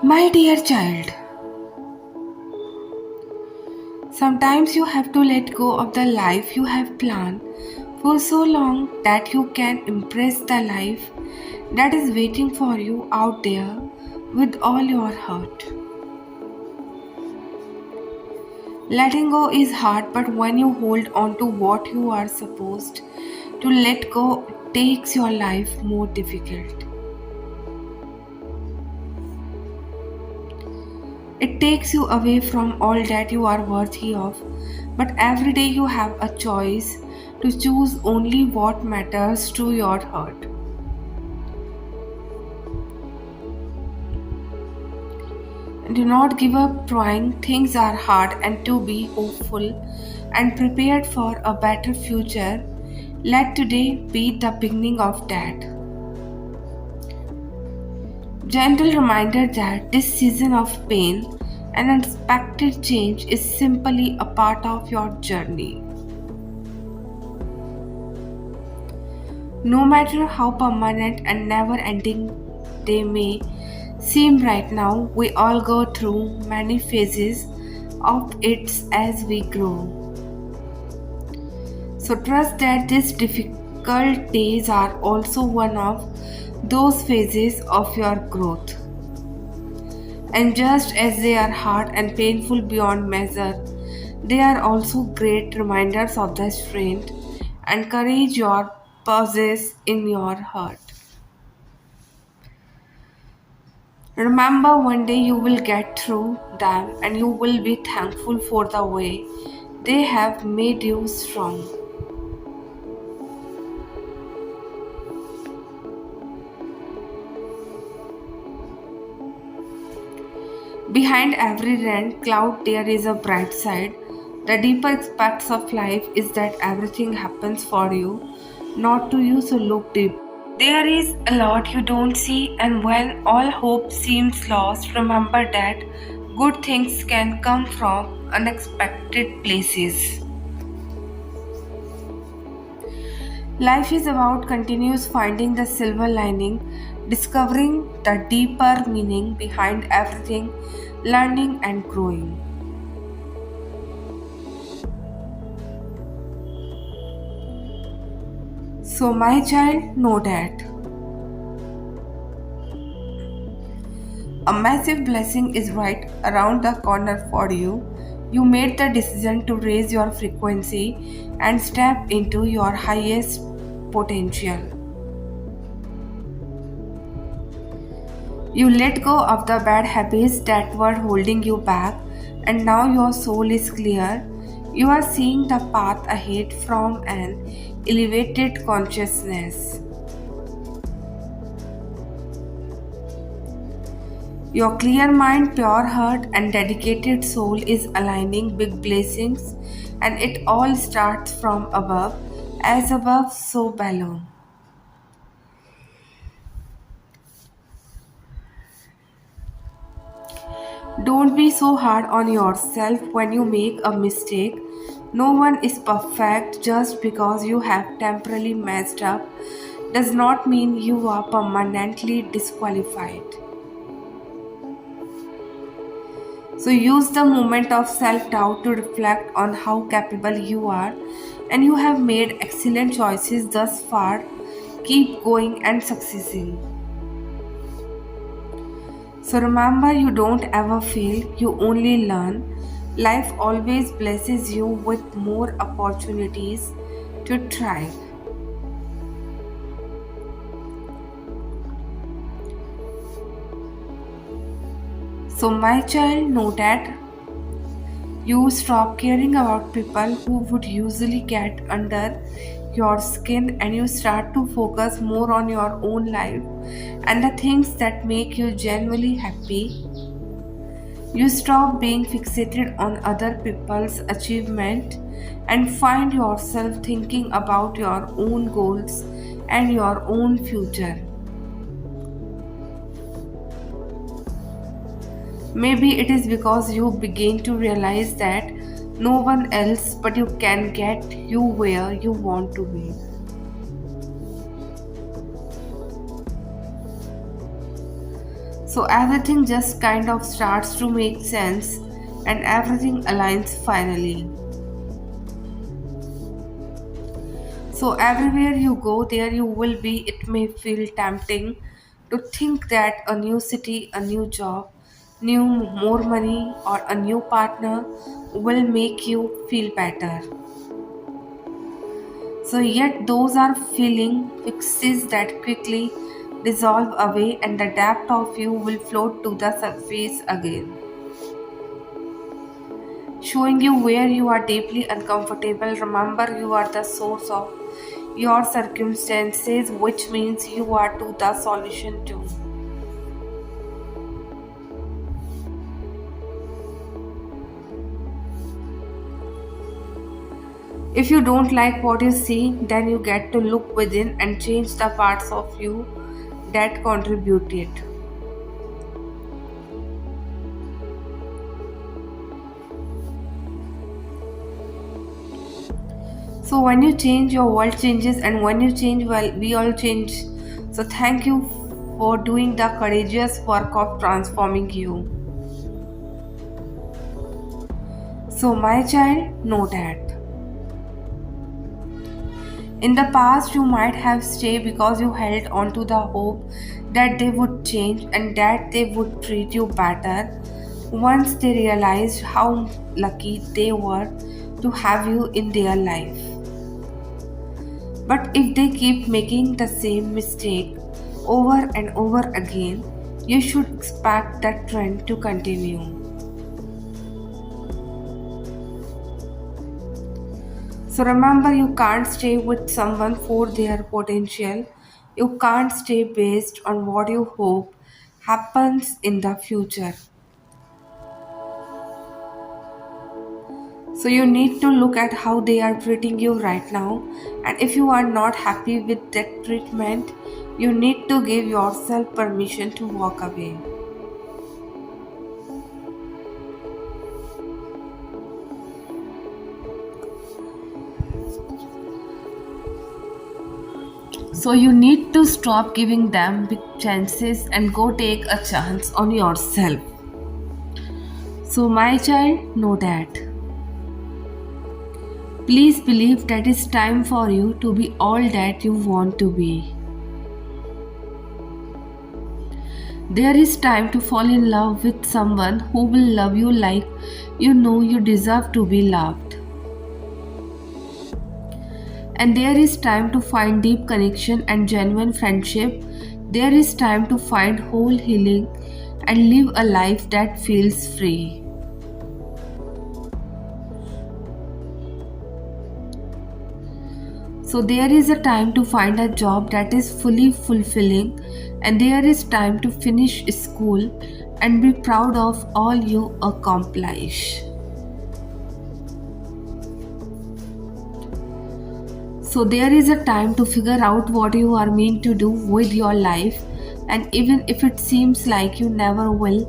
My dear child, sometimes you have to let go of the life you have planned for so long that you can embrace the life that is waiting for you out there with all your heart. Letting go is hard, but when you hold on to what you are supposed to let go, it takes your life more difficult. It takes you away from all that you are worthy of, but every day you have a choice to choose only what matters to your heart. Do not give up trying. Things are hard, and to be hopeful and prepared for a better future, let today be the beginning of that. Gentle reminder that this season of pain and unexpected change is simply a part of your journey. No matter how permanent and never ending they may seem right now, we all go through many phases of it as we grow. So trust that these difficult days are also one of those phases of your growth. And just as they are hard and painful beyond measure, they are also great reminders of the strength and courage you possess in your heart. Remember, one day you will get through them and you will be thankful for the way they have made you strong. Behind every rain cloud, there is a bright side. The deeper aspects of life is that everything happens for you, not to you, so look deep. There is a lot you don't see, and when all hope seems lost, remember that good things can come from unexpected places. Life is about continuous finding the silver lining, discovering the deeper meaning behind everything, learning and growing. So, my child, know that a massive blessing is right around the corner for you. You made the decision to raise your frequency and step into your highest potential. You let go of the bad habits that were holding you back, and now your soul is clear. You are seeing the path ahead from an elevated consciousness. Your clear mind, pure heart, and dedicated soul is aligning big blessings, and it all starts from above. As above, so below. Don't be so hard on yourself when you make a mistake. No one is perfect. Just because you have temporarily messed up does not mean you are permanently disqualified. So use the moment of self-doubt to reflect on how capable you are, and you have made excellent choices thus far. Keep going and succeeding. So remember, you don't ever fail, you only learn. Life always blesses you with more opportunities to thrive. So, my child, know that you stop caring about people who would usually get under your skin, and you start to focus more on your own life and the things that make you genuinely happy. You stop being fixated on other people's achievement and find yourself thinking about your own goals and your own future. Maybe it is because you begin to realize that no one else but you can get you where you want to be. So everything just kind of starts to make sense and everything aligns finally. So everywhere you go, there you will be. It may feel tempting to think that a new city, a new job, new more money, or a new partner will make you feel better. So yet those are feeling fixes that quickly dissolve away and the depth of you will float to the surface again, showing you where you are deeply uncomfortable. Remember, you are the source of your circumstances, which means you are to the solution too. If you don't like what you see, then you get to look within and change the parts of you that contributed. So when you change, your world changes, and when you change, well, we all change. So thank you for doing the courageous work of transforming you. So my child, know that. In the past, you might have stayed because you held on to the hope that they would change and that they would treat you better once they realized how lucky they were to have you in their life. But if they keep making the same mistake over and over again, you should expect that trend to continue. So remember, you can't stay with someone for their potential. You can't stay based on what you hope happens in the future. So you need to look at how they are treating you right now. And if you are not happy with that treatment, you need to give yourself permission to walk away. So you need to stop giving them big chances and go take a chance on yourself. So my child, know that. Please believe that it's time for you to be all that you want to be. There is time to fall in love with someone who will love you like you know you deserve to be loved. And there is time to find deep connection and genuine friendship. There is time to find whole healing and live a life that feels free. So there is a time to find a job that is fully fulfilling, and there is time to finish school and be proud of all you accomplish. So there is a time to figure out what you are meant to do with your life, and even if it seems like you never will,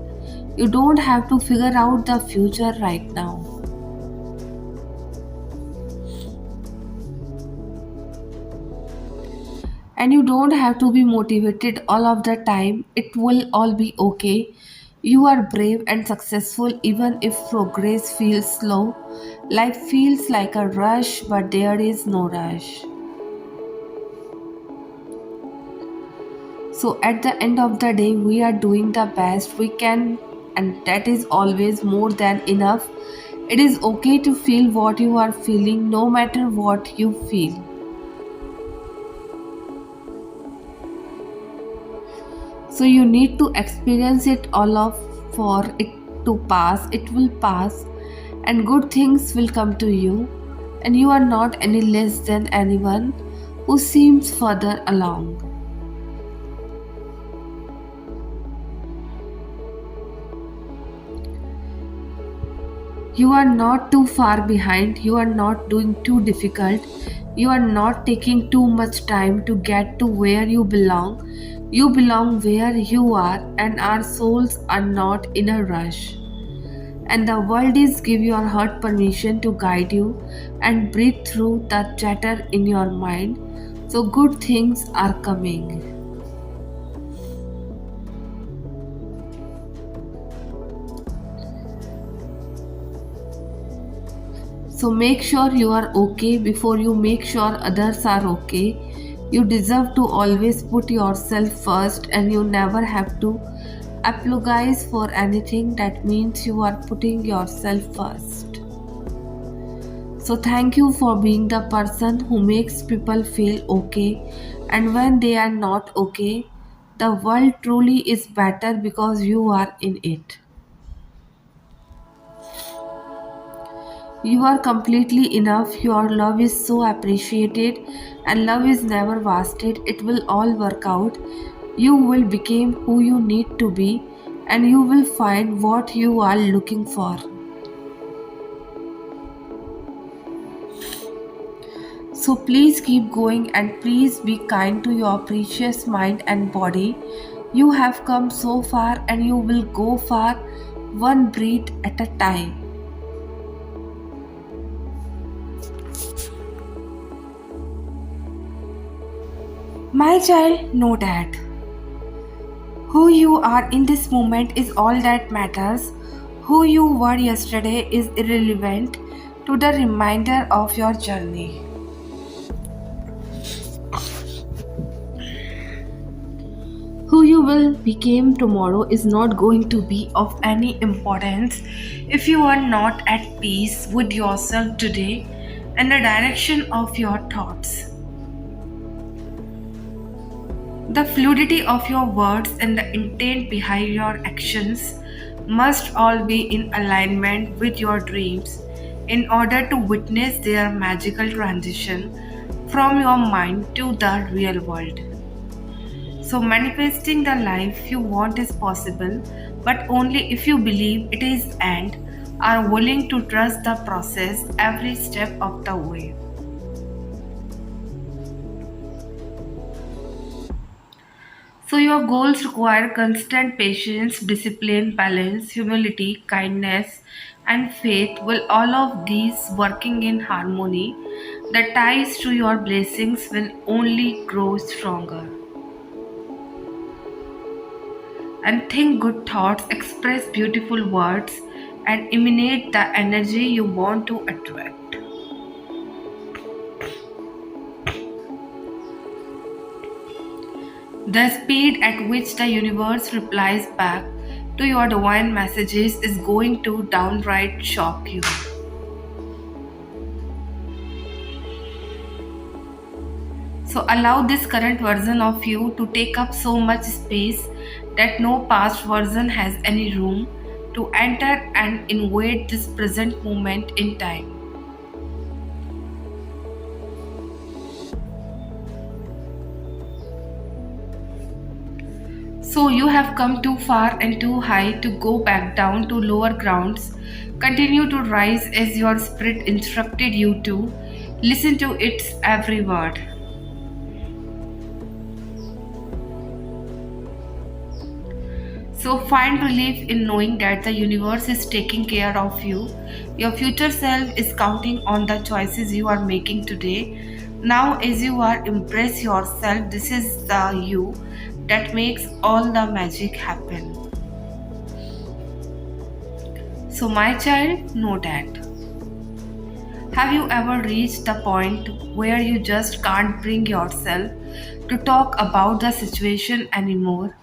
you don't have to figure out the future right now. And you don't have to be motivated all of the time. It will all be okay. You are brave and successful even if progress feels slow. Life feels like a rush, but there is no rush. So at the end of the day, we are doing the best we can, and that is always more than enough. It is okay to feel what you are feeling, no matter what you feel. So you need to experience it all of for it to pass. It will pass, and good things will come to you, and you are not any less than anyone who seems further along. You are not too far behind, you are not doing too difficult, you are not taking too much time to get to where you belong. You belong where you are, and our souls are not in a rush. And the world is give your heart permission to guide you and breathe through the chatter in your mind. So good things are coming. So make sure you are okay before you make sure others are okay. You deserve to always put yourself first, and you never have to apologize for anything that means you are putting yourself first. So thank you for being the person who makes people feel okay, and when they are not okay, the world truly is better because you are in it. You are completely enough. Your love is so appreciated, and love is never wasted. It will all work out. You will become who you need to be, and you will find what you are looking for. So please keep going, and please be kind to your precious mind and body. You have come so far, and you will go far, one breath at a time. My child, know that who you are in this moment is all that matters. Who you were yesterday is irrelevant to the remainder of your journey. Who you will become tomorrow is not going to be of any importance if you are not at peace with yourself today and the direction of your thoughts. The fluidity of your words and the intent behind your actions must all be in alignment with your dreams in order to witness their magical transition from your mind to the real world. So, manifesting the life you want is possible, but only if you believe it is and are willing to trust the process every step of the way. So, your goals require constant patience, discipline, balance, humility, kindness, and faith. Will all of these working in harmony, the ties to your blessings will only grow stronger. And think good thoughts, express beautiful words, and emanate the energy you want to attract. The speed at which the universe replies back to your divine messages is going to downright shock you. So allow this current version of you to take up so much space that no past version has any room to enter and invade this present moment in time. So you have come too far and too high to go back down to lower grounds. Continue to rise as your spirit instructed you to. Listen to its every word. So find relief in knowing that the universe is taking care of you. Your future self is counting on the choices you are making today. Now, as you are embrace yourself, this is the you that makes all the magic happen. So, my child, know that. Have you ever reached the point where you just can't bring yourself to talk about the situation anymore?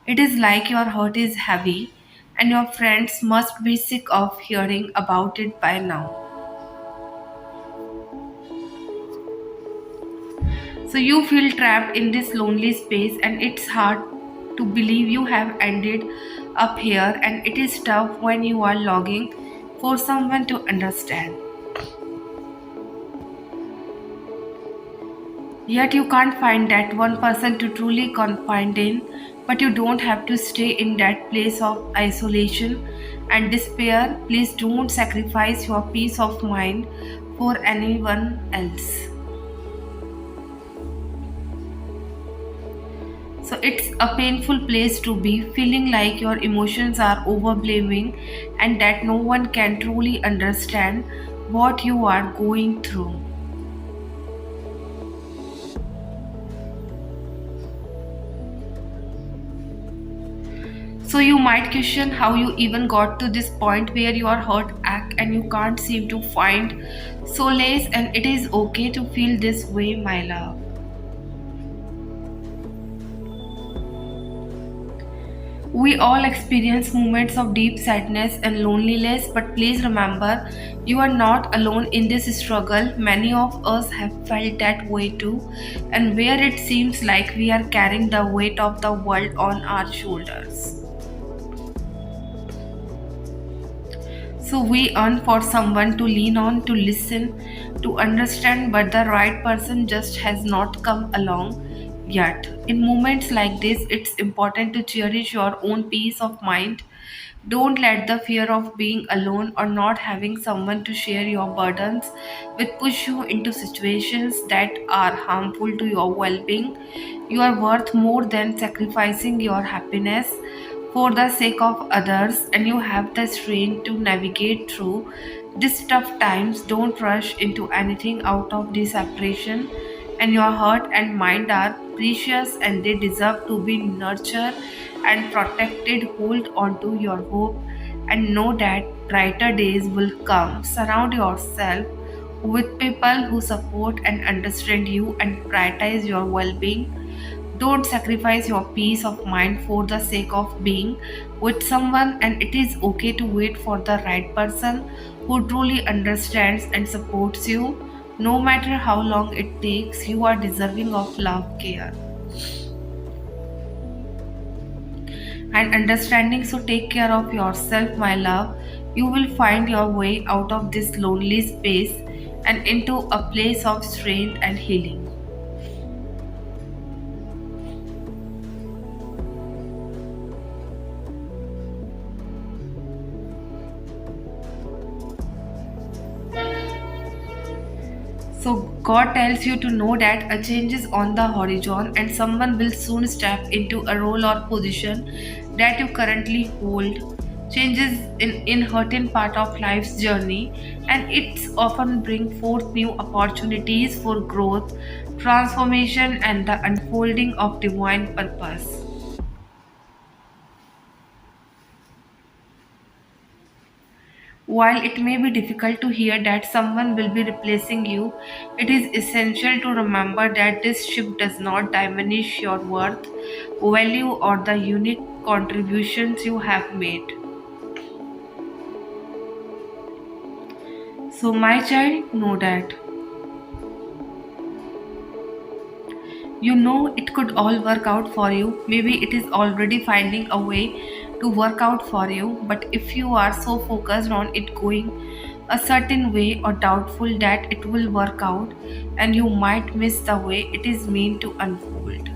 It is like your heart is heavy and your friends must be sick of hearing about it by now. So you feel trapped in this lonely space and it's hard to believe you have ended up here, and it is tough when you are longing for someone to understand. Yet you can't find that one person to truly confide in, but you don't have to stay in that place of isolation and despair. Please don't sacrifice your peace of mind for anyone else. So it's a painful place to be, feeling like your emotions are overblaming and that no one can truly understand what you are going through. So you might question how you even got to this point where you are hurt act and you can't seem to find solace, and it is okay to feel this way, my love. We all experience moments of deep sadness and loneliness, but please remember, you are not alone in this struggle. Many of us have felt that way too, and where it seems like we are carrying the weight of the world on our shoulders. So we yearn for someone to lean on, to listen, to understand, but the right person just has not come along yet. In moments like this, it's important to cherish your own peace of mind. Don't let the fear of being alone or not having someone to share your burdens with push you into situations that are harmful to your well being. You are worth more than sacrificing your happiness for the sake of others, and you have the strength to navigate through these tough times. Don't rush into anything out of desperation, and your heart and mind are precious and they deserve to be nurtured and protected. Hold on to your hope and know that brighter days will come. Surround yourself with people who support and understand you and prioritize your well being. Don't sacrifice your peace of mind for the sake of being with someone, and it is okay to wait for the right person who truly understands and supports you. No matter how long it takes, you are deserving of love, care, and understanding. So take care of yourself, my love. You will find your way out of this lonely space and into a place of strength and healing. So God tells you to know that a change is on the horizon and someone will soon step into a role or position that you currently hold. Changes in inherent part of life's journey, and it's often bring forth new opportunities for growth, transformation, and the unfolding of divine purpose. While it may be difficult to hear that someone will be replacing you, it is essential to remember that this shift does not diminish your worth, value, or the unique contributions you have made. So, my child, know that. You know it could all work out for you. Maybe it is already finding a way to work out for you, but if you are so focused on it going a certain way or doubtful that it will work out, and you might miss the way it is meant to unfold.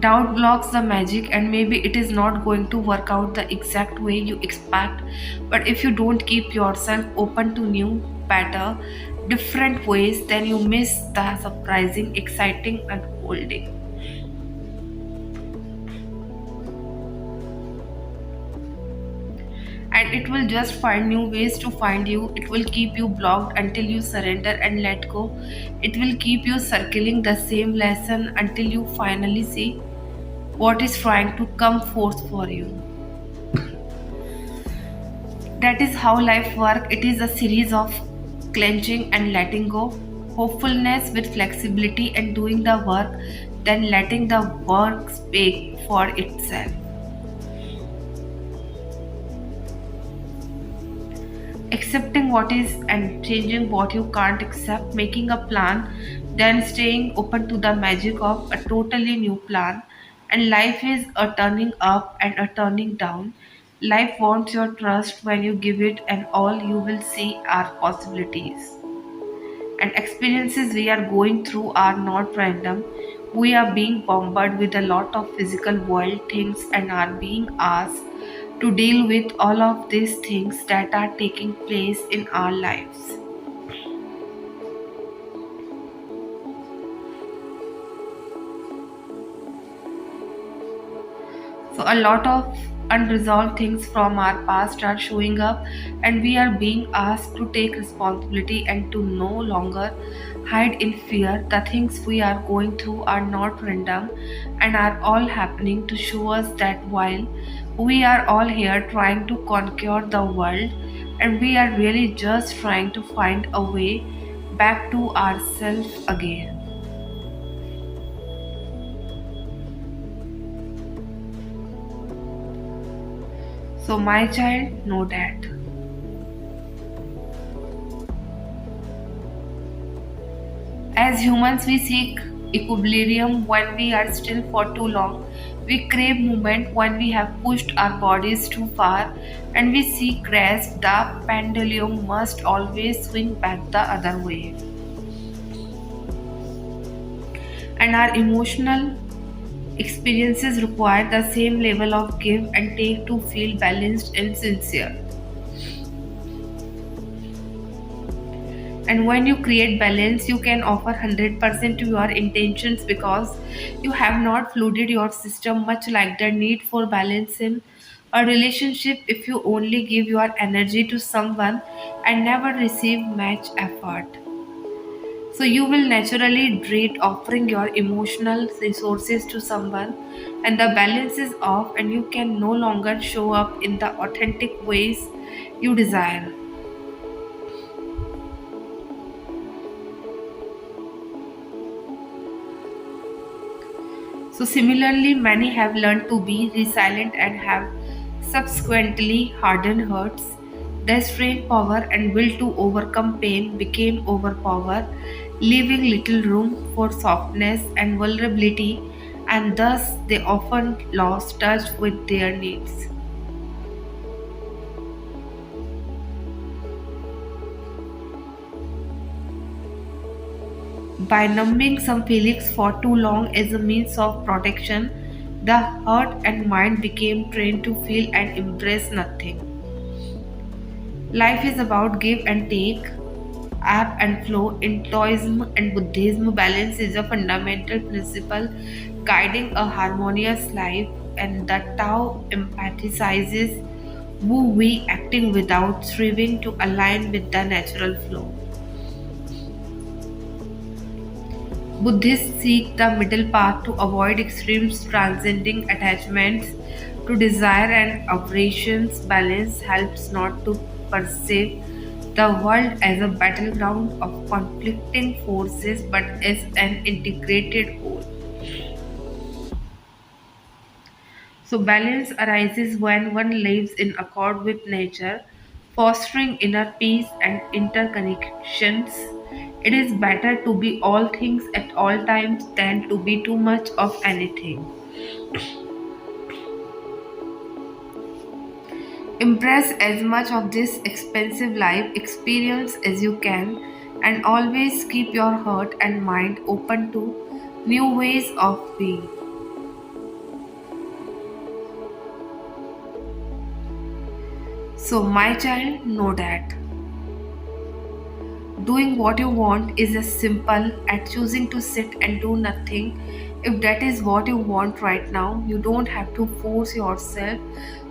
Doubt blocks the magic, and maybe it is not going to work out the exact way you expect. But if you don't keep yourself open to new, better, different ways, then you miss the surprising, exciting unfolding. And it will just find new ways to find you. It will keep you blocked until you surrender and let go. It will keep you circling the same lesson until you finally see what is trying to come forth for you. That is how life works. It is a series of clenching and letting go, hopefulness with flexibility and doing the work, then letting the work speak for itself. Accepting what is and changing what you can't accept, making a plan, then staying open to the magic of a totally new plan. And life is a turning up and a turning down. Life wants your trust when you give it, and all you will see are possibilities. And experiences we are going through are not random. We are being bombarded with a lot of physical world things and are being asked to deal with all of these things that are taking place in our lives. So, a lot of unresolved things from our past are showing up, and we are being asked to take responsibility and to no longer hide in fear. The things we are going through are not random, and are all happening to show us that while we are all here trying to conquer the world, and we are really just trying to find a way back to ourselves again. So, my child, know that. As humans, we seek equilibrium when we are still for too long. We crave movement when we have pushed our bodies too far, and we seek rest. The pendulum must always swing back the other way. And our emotional experiences require the same level of give and take to feel balanced and sincere. And when you create balance, you can offer 100% to your intentions because you have not flooded your system, much like the need for balance in a relationship. If you only give your energy to someone and never receive match effort, so you will naturally dread offering your emotional resources to someone, and the balance is off, and you can no longer show up in the authentic ways you desire. So, similarly, many have learned to be resilient and have subsequently hardened hurts. Their strength, power, and will to overcome pain became overpower, leaving little room for softness and vulnerability, and thus they often lost touch with their needs. By numbing some feelings for too long as a means of protection, the heart and mind became trained to feel and embrace nothing. Life is about give and take, ebb and flow. In Taoism and Buddhism, balance is a fundamental principle guiding a harmonious life, and the Tao empathizes Wu Wei acting without striving to align with the natural flow. Buddhists seek the middle path to avoid extremes, transcending attachments to desire and aversions. Balance helps not to perceive the world as a battleground of conflicting forces but as an integrated whole. So, balance arises when one lives in accord with nature, fostering inner peace and interconnections. It is better to be all things at all times than to be too much of anything. Embrace as much of this expensive life experience as you can, and always keep your heart and mind open to new ways of being. So, my child, know that doing what you want is as simple as choosing to sit and do nothing. If that is what you want right now, you don't have to force yourself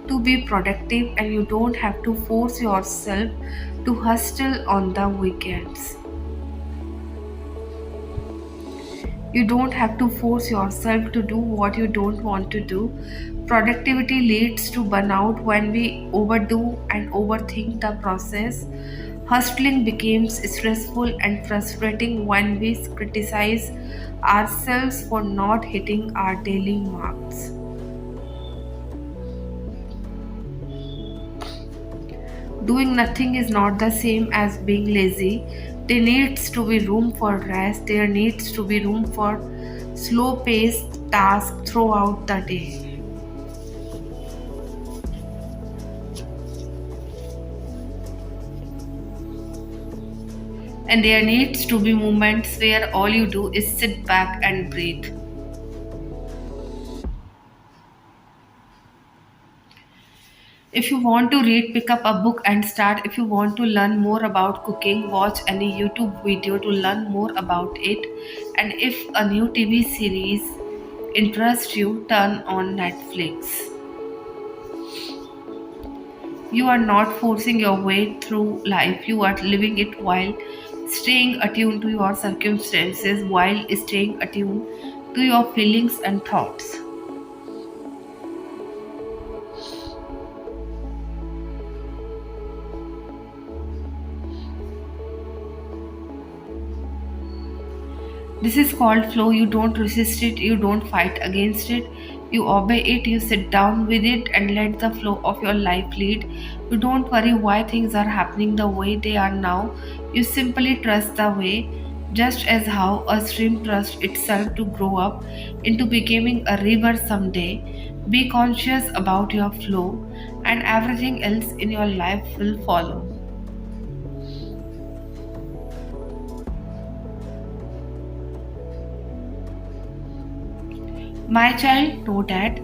to be productive, and you don't have to force yourself to hustle on the weekends. You don't have to force yourself to do what you don't want to do. Productivity leads to burnout when we overdo and overthink the process. Hustling becomes stressful and frustrating when we criticize ourselves for not hitting our daily marks. Doing nothing is not the same as being lazy. There needs to be room for rest. There needs to be room for slow paced tasks throughout the day. And there needs to be moments where all you do is sit back and breathe. If you want to read, pick up a book and start. If you want to learn more about cooking, watch any YouTube video to learn more about it. And if a new TV series interests you, turn on Netflix. You are not forcing your way through life, you are living it while staying attuned to your circumstances, while staying attuned to your feelings and thoughts. This is called flow. You don't resist it, you don't fight against it, you obey it, you sit down with it and let the flow of your life lead. You don't worry why things are happening the way they are now. You simply trust the way, just as how a stream trusts itself to grow up into becoming a river someday. Be conscious about your flow, and everything else in your life will follow. My child, know that.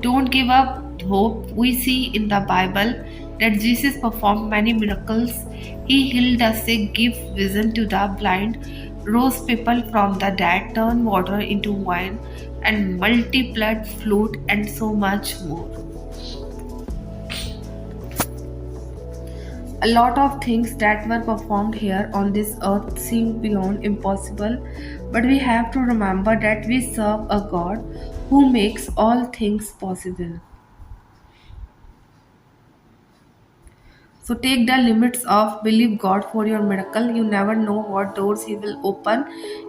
Don't give up hope. We see in the Bible that Jesus performed many miracles. He healed the sick, gave vision to the blind, rose people from the dead, turned water into wine, and multiplied food, and so much more. A lot of things that were performed here on this earth seem beyond impossible, but we have to remember that we serve a God who makes all things possible. So take the limits off, believe God for your miracle. You never know what doors He will open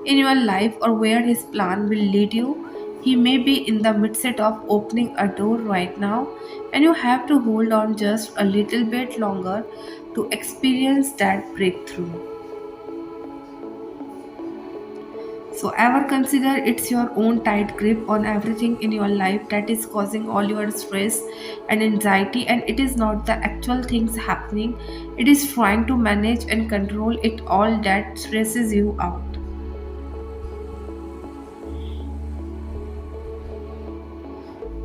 in your life or where His plan will lead you. He may be in the midst of opening a door right now, and you have to hold on just a little bit longer to experience that breakthrough. So, ever consider it's your own tight grip on everything in your life that is causing all your stress and anxiety, and it is not the actual things happening, it is trying to manage and control it all that stresses you out.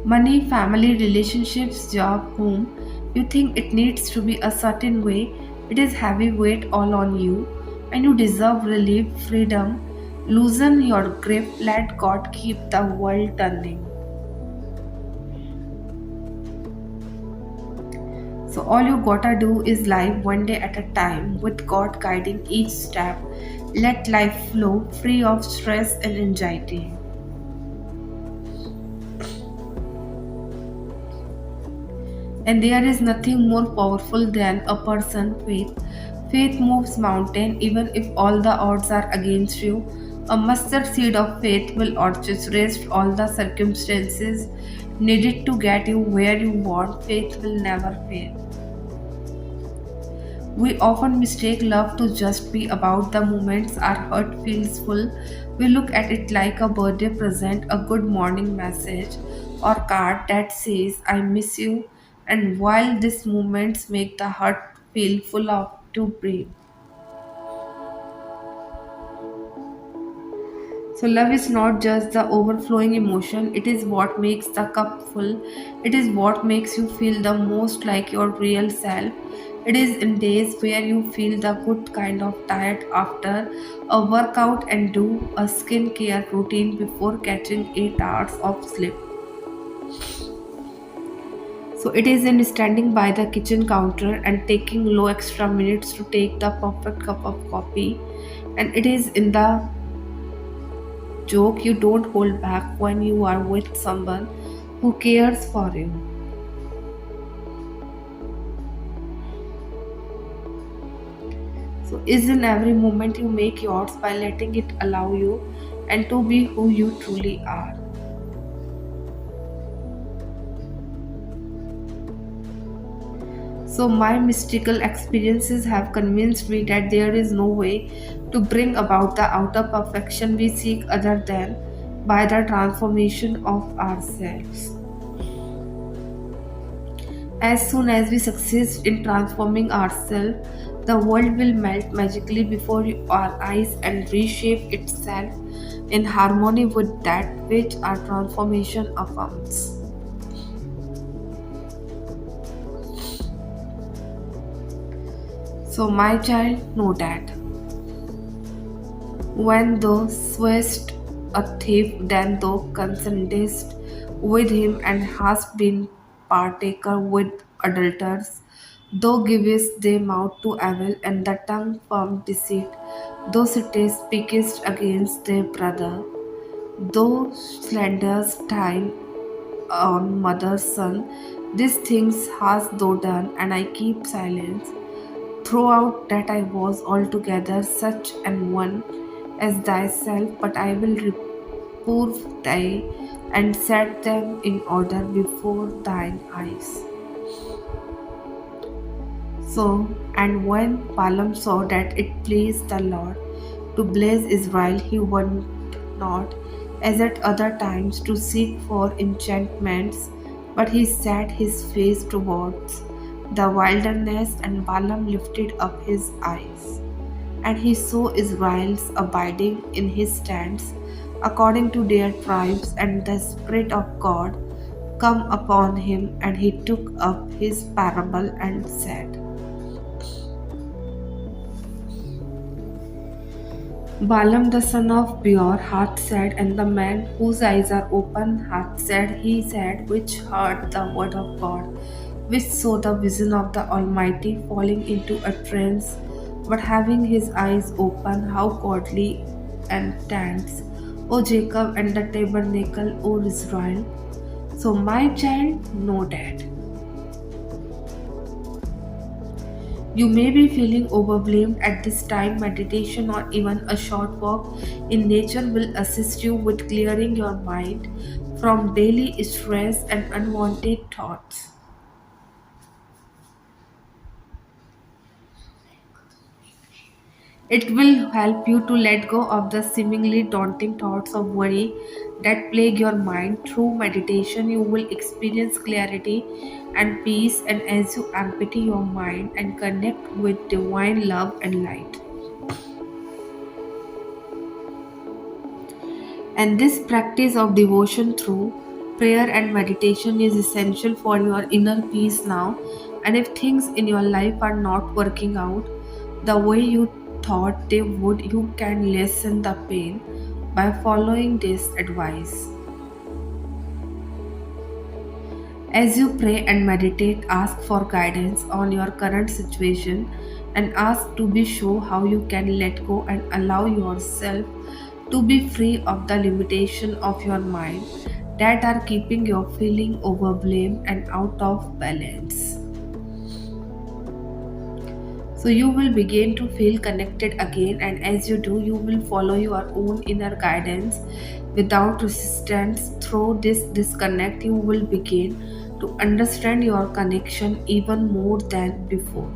Money, family, relationships, job, home. You think it needs to be a certain way, it is heavy weight all on you, and you deserve relief, freedom. Loosen your grip, let God keep the world turning. So, all you gotta do is live one day at a time with God guiding each step. Let life flow free of stress and anxiety. And there is nothing more powerful than a person faith. Faith moves mountain even if all the odds are against you. A mustard seed of faith will orchestrate all the circumstances needed to get you where you want. Faith will never fail. We often mistake love to just be about the moments our heart feels full. We look at it like a birthday present, a good morning message, or card that says, I miss you. And while these moments make the heart feel full of to breathe. So, love is not just the overflowing emotion, it is what makes the cup full. It is what makes you feel the most like your real self. It is in days where you feel the good kind of tired after a workout and do a skincare routine before catching 8 hours of sleep. So, it is in standing by the kitchen counter and taking low extra minutes to take the perfect cup of coffee. And it is in the joke you don't hold back when you are with someone who cares for you. So, is in every moment you make yours by letting it allow you and to be who you truly are. So, my mystical experiences have convinced me that there is no way to bring about the outer perfection we seek other than by the transformation of ourselves. As soon as we succeed in transforming ourselves, the world will melt magically before our eyes and reshape itself in harmony with that which our transformation affirms. So, my child, know that when thou swayest a thief, then thou consentest with him and hast been partaker with adulterers. Thou givest thy mouth to evil and the tongue from deceit. Thou sittest speakest against thy brother. Though slanders time on mother's son, these things hast thou done, and I keep silence. Throughout that I was altogether such an one as thyself, but I will reprove thee and set them in order before thine eyes. So, and when Balaam saw that it pleased the Lord to bless Israel, he went not, as at other times, to seek for enchantments, but he set his face towards the wilderness, and Balaam lifted up his eyes. And he saw Israel's abiding in his stands, according to their tribes, and the Spirit of God come upon him, and he took up his parable and said, Balaam the son of Beor hath said, and the man whose eyes are open hath said, he said, which heard the word of God, which saw the vision of the Almighty falling into a trance, but having his eyes open, how godly and tents, O Jacob, and the tabernacle, O Israel. So, my child, know that. You may be feeling overwhelmed at this time. Meditation or even a short walk in nature will assist you with clearing your mind from daily stress and unwanted thoughts. It will help you to let go of the seemingly daunting thoughts of worry that plague your mind. Through meditation, you will experience clarity and peace, and as you empty your mind and connect with divine love and light. And this practice of devotion through prayer and meditation is essential for your inner peace now. And if things in your life are not working out the way you thought they would, you can lessen the pain by following this advice. As you pray and meditate, ask for guidance on your current situation and ask to be sure how you can let go and allow yourself to be free of the limitation of your mind that are keeping you feeling overwhelmed and out of balance. So you will begin to feel connected again, and as you do, you will follow your own inner guidance without resistance. Through this disconnect, you will begin to understand your connection even more than before.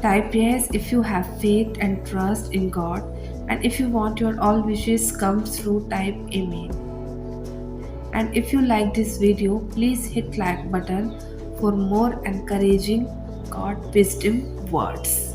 Type yes if you have faith and trust in God, and if you want your all wishes come through, type amen. And if you like this video, please hit like button for more encouraging God wisdom words.